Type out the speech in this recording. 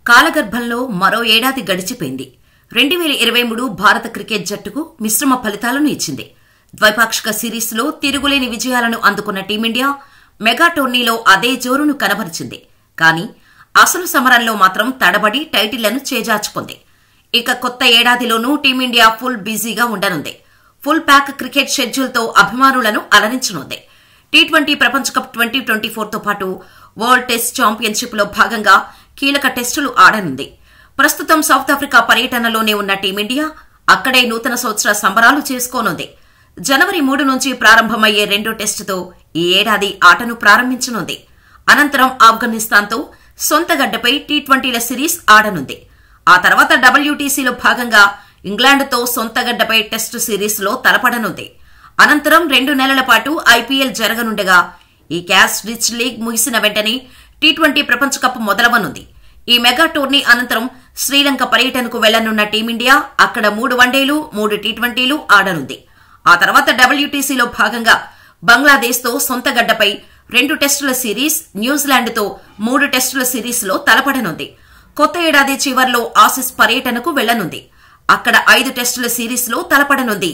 కాలగర్భంలో మరో ఏడాది గడిచిపోయింది. 2023 భారత క్రికెట్ జట్టుకు మిశ్రమ ఫలితాలను ఇచ్చింది. ద్వైపాక్షిక సిరీస్లో తిరుగులేని విజయాలను అందుకున్న టీమిండియా మెగా టోర్నీలో అదే జోరును కనబరిచింది. కానీ అసలు సమరంలో మాత్రం తడబడి టైటిళ్లను చేజార్చుకుంది. ఇక కొత్త ఏడాదిలోనూ టీమిండియా ఫుల్ బిజీగా ఉండనుంది. ఫుల్ ప్యాక్ క్రికెట్ షెడ్యూల్తో అభిమానులను అలరించనుంది. టీ20 ప్రపంచ కప్ 2024తో పాటు వరల్డ్ టెస్ట్ ఛాంపియన్షిప్ లో భాగంగా కీలక టెస్టులు ఆడనుంది. ప్రస్తుతం సౌత్ ఆఫ్రికా పర్యటనలోనే ఉన్న టీమిండియా అక్కడే నూతన సంవత్సర సంబరాలు చేసుకోనుంది. జనవరి 3 నుంచి ప్రారంభమయ్యే రెండో టెస్టుతో ఈ ఏడాది ఆటను ప్రారంభించనుంది. అనంతరం ఆఫ్ఘనిస్తాన్తో సొంత గడ్డపై టీ20ల సిరీస్ ఆడనుంది. ఆ తర్వాత WTCలో భాగంగా ఇంగ్లాండ్తో సొంత గడ్డపై టెస్టు సిరీస్లో తలపడనుంది. అనంతరం 2 నెలల పాటు IPL జరగనుండగా ఈ క్యాష్ రిచ్ లీగ్ ముగిసిన వెంటనే టీ20 ప్రపంచ కప్ మొదలవనుంది. ఈ మెగా టోర్నీ అనంతరం శ్రీలంక పర్యటనకు వెళ్లనున్న టీమిండియా అక్కడ 3 వన్డేలు 3 టీ20లు ఆడనుంది. ఆ తర్వాత WTCలో భాగంగా బంగ్లాదేశ్తో సొంత గడ్డపై 2 టెస్టుల సిరీస్, న్యూజిలాండ్తో 3 టెస్టుల సిరీస్లో తలపడనుంది. కొత్త ఏడాది చివర్లో ఆసీస్ పర్యటనకు వెళ్లనుంది. అక్కడ 5 టెస్టుల సిరీస్లో తలపడనుంది.